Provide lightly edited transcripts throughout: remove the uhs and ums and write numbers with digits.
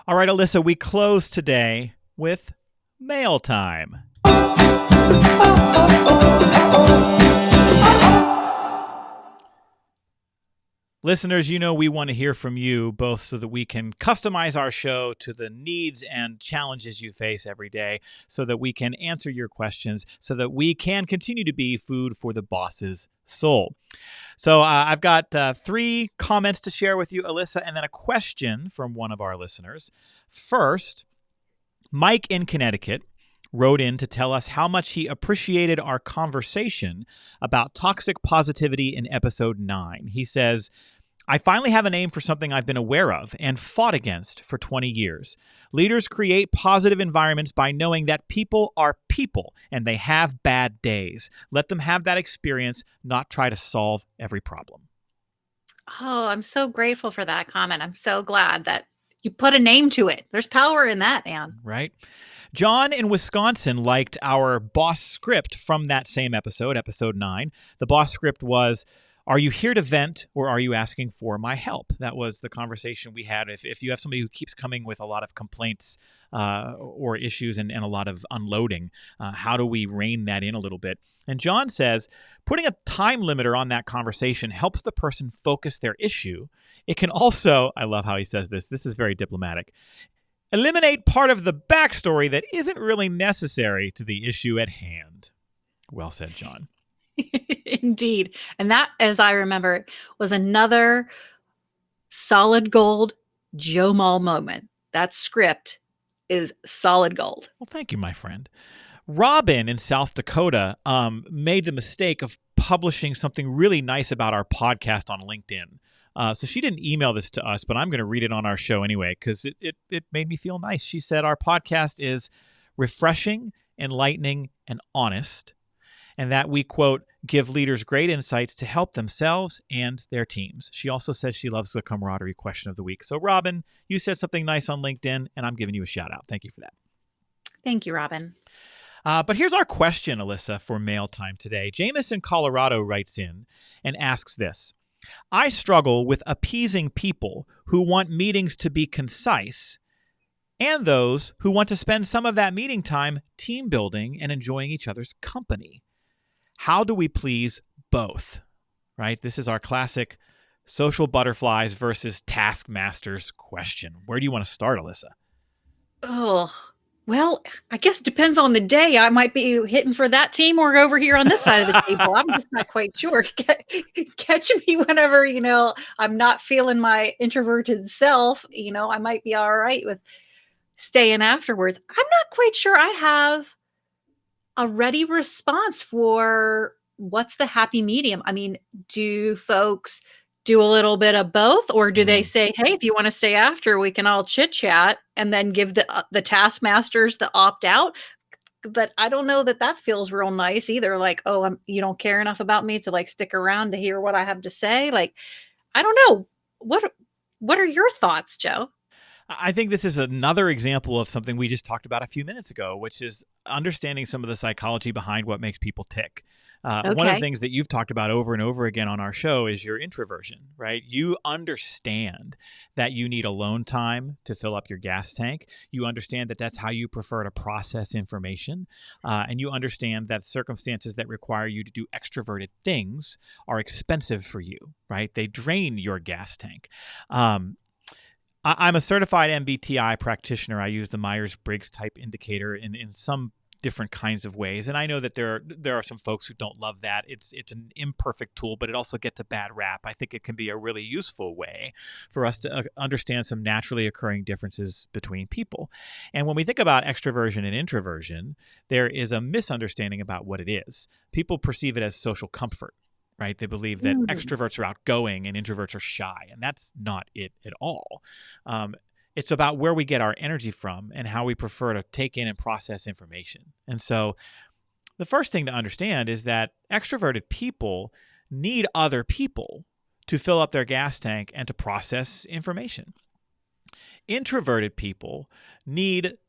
All right, Alyssa, we close today with mail time. Listeners, you know we want to hear from you both so that we can customize our show to the needs and challenges you face every day, so that we can answer your questions, so that we can continue to be food for the boss's soul. So I've got 3 comments to share with you, Alyssa, and then a question from one of our listeners. First, Mike in Connecticut wrote in to tell us how much he appreciated our conversation about toxic positivity in episode 9. He says, I finally have a name for something I've been aware of and fought against for 20 years. Leaders create positive environments by knowing that people are people and they have bad days. Let them have that experience, not try to solve every problem. Oh, I'm so grateful for that comment. I'm so glad that you put a name to it. There's power in that, man. Right? John in Wisconsin liked our boss script from that same episode, episode 9. The boss script was, are you here to vent or are you asking for my help? That was the conversation we had. If you have somebody who keeps coming with a lot of complaints or issues and a lot of unloading, how do we rein that in a little bit? And John says, putting a time limiter on that conversation helps the person focus their issue. It can also, I love how he says this is very diplomatic, eliminate part of the backstory that isn't really necessary to the issue at hand. Well said, John. Indeed. And that, as I remember, was another solid gold Joe Mull moment. That script is solid gold. Well, thank you, my friend. Robin in South Dakota made the mistake of publishing something really nice about our podcast on LinkedIn. So she didn't email this to us, but I'm going to read it on our show anyway because it made me feel nice. She said, our podcast is refreshing, enlightening, and honest, and that we, quote, give leaders great insights to help themselves and their teams. She also says she loves the camaraderie question of the week. So, Robin, you said something nice on LinkedIn, and I'm giving you a shout out. Thank you for that. Thank you, Robin. But here's our question, Alyssa, for mail time today. Jameis in Colorado writes in and asks this. I struggle with appeasing people who want meetings to be concise and those who want to spend some of that meeting time team building and enjoying each other's company. How do we please both? Right? This is our classic social butterflies versus taskmasters question. Where do you want to start, Alyssa? Oh, well, I guess it depends on the day. I might be hitting for that team or over here on this side of the table. I'm just not quite sure. Catch me whenever, I'm not feeling my introverted self. I might be all right with staying afterwards. I'm not quite sure I have a ready response for what's the happy medium. I mean, do folks do a little bit of both, or do they say, hey, if you want to stay after, we can all chit chat and then give the taskmasters the opt out? But I don't know that feels real nice either. Like, oh, you don't care enough about me to stick around to hear what I have to say. I don't know. What are your thoughts, Joe? I think this is another example of something we just talked about a few minutes ago, which is understanding some of the psychology behind what makes people tick. Okay. One of the things that you've talked about over and over again on our show is your introversion, right? You understand that you need alone time to fill up your gas tank. You understand that that's how you prefer to process information. And you understand that circumstances that require you to do extroverted things are expensive for you, right? They drain your gas tank. I'm a certified MBTI practitioner. I use the Myers-Briggs type indicator in some different kinds of ways. And I know that there are some folks who don't love that. It's an imperfect tool, but it also gets a bad rap. I think it can be a really useful way for us to understand some naturally occurring differences between people. And when we think about extroversion and introversion, there is a misunderstanding about what it is. People perceive it as social comfort. Right? They believe that extroverts are outgoing and introverts are shy, and that's not it at all. It's about where we get our energy from and how we prefer to take in and process information. And so the first thing to understand is that extroverted people need other people to fill up their gas tank and to process information. Introverted people need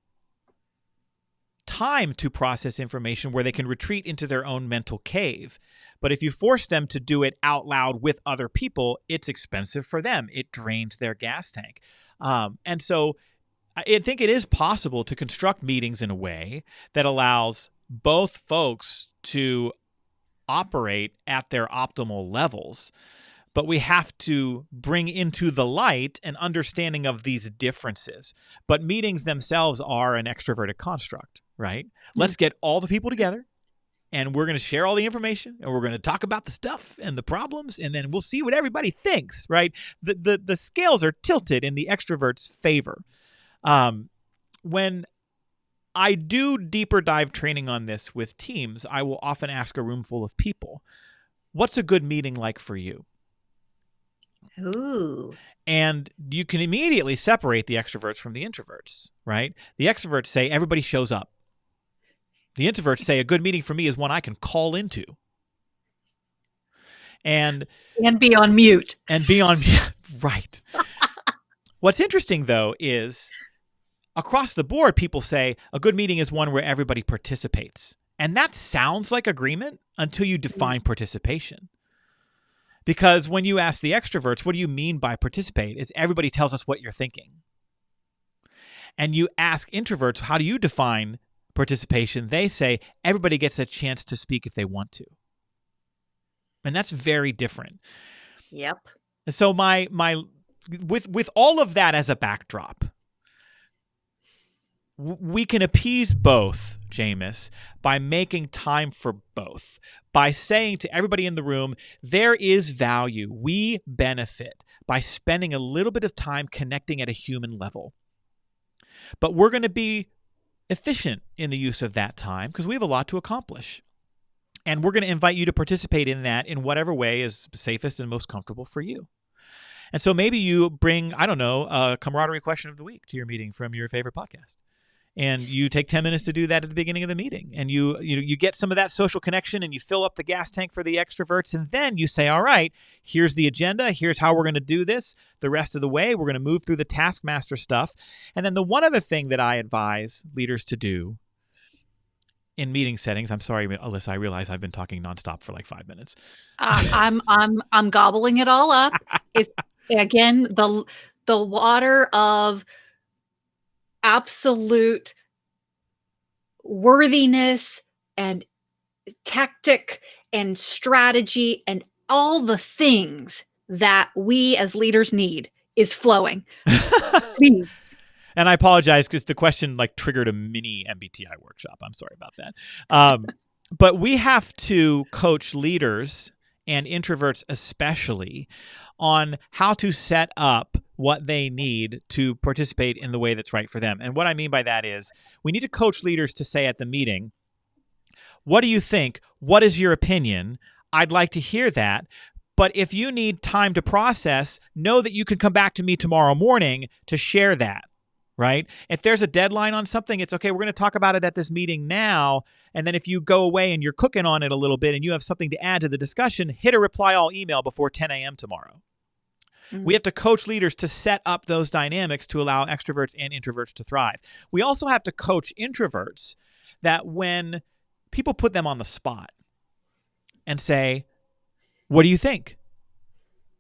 time to process information where they can retreat into their own mental cave. But if you force them to do it out loud with other people, it's expensive for them. It drains their gas tank. And so I think it is possible to construct meetings in a way that allows both folks to operate at their optimal levels. But we have to bring into the light an understanding of these differences. But meetings themselves are an extroverted construct, right? Let's get all the people together, and we're going to share all the information, and we're going to talk about the stuff and the problems, and then we'll see what everybody thinks, right? The scales are tilted in the extrovert's favor. When I do deeper dive training on this with teams, I will often ask a room full of people, what's a good meeting like for you? Ooh. And you can immediately separate the extroverts from the introverts, right? The extroverts say everybody shows up. The introverts say a good meeting for me is one I can call into. And be on mute. And be on mute. Right. What's interesting, though, is across the board, people say a good meeting is one where everybody participates. And that sounds like agreement until you define participation. Because when you ask the extroverts, what do you mean by participate? Is everybody tells us what you're thinking. And you ask introverts, how do you define participation? They say everybody gets a chance to speak if they want to. And that's very different. Yep. So with all of that as a backdrop, we can appease both, Jameis, by making time for both, by saying to everybody in the room, there is value. We benefit by spending a little bit of time connecting at a human level. But we're going to be efficient in the use of that time because we have a lot to accomplish. And we're going to invite you to participate in that in whatever way is safest and most comfortable for you. And so maybe you bring, I don't know, a camaraderie question of the week to your meeting from your favorite podcast. And you take 10 minutes to do that at the beginning of the meeting. And you get some of that social connection and you fill up the gas tank for the extroverts. And then you say, all right, here's the agenda. Here's how we're going to do this the rest of the way. We're going to move through the Taskmaster stuff. And then the one other thing that I advise leaders to do in meeting settings, I'm sorry, Alyssa, I realize I've been talking nonstop for like 5 minutes. I'm gobbling it all up. It's, again, the water of absolute worthiness and tactic and strategy and all the things that we as leaders need is flowing. Please. And I apologize because the question triggered a mini MBTI workshop. I'm sorry about that. But we have to coach leaders and introverts especially on how to set up what they need to participate in the way that's right for them. And what I mean by that is we need to coach leaders to say at the meeting, what do you think? What is your opinion? I'd like to hear that. But if you need time to process, know that you can come back to me tomorrow morning to share that. Right? If there's a deadline on something, it's okay. We're going to talk about it at this meeting now. And then if you go away and you're cooking on it a little bit and you have something to add to the discussion, hit a reply all email before 10 a.m. tomorrow. Mm-hmm. We have to coach leaders to set up those dynamics to allow extroverts and introverts to thrive. We also have to coach introverts that when people put them on the spot and say, what do you think?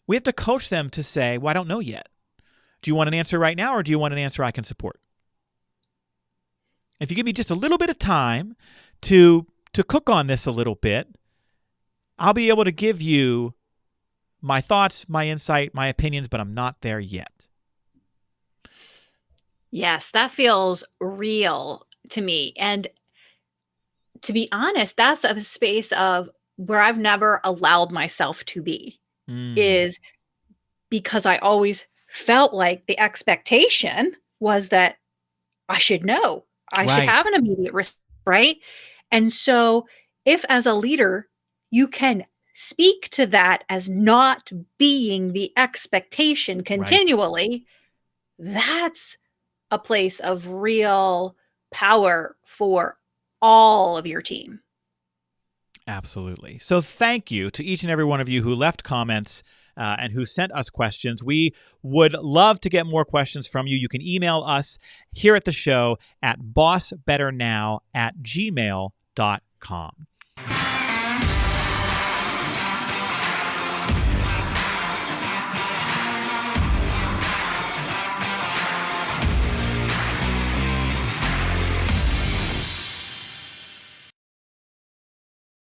We have to coach them to say, well, I don't know yet. Do you want an answer right now or do you want an answer I can support? If you give me just a little bit of time to cook on this a little bit, I'll be able to give you my thoughts, my insight, my opinions, but I'm not there yet. Yes, that feels real to me. And to be honest, that's a space of where I've never allowed myself to be, is because I always felt like the expectation was that I should know. I should have an immediate response, right? And so if as a leader, you can speak to that as not being the expectation continually, that's a place of real power for all of your team. Absolutely. So thank you to each and every one of you who left comments and who sent us questions. We would love to get more questions from you. You can email us here at the show at bossbetternow@gmail.com.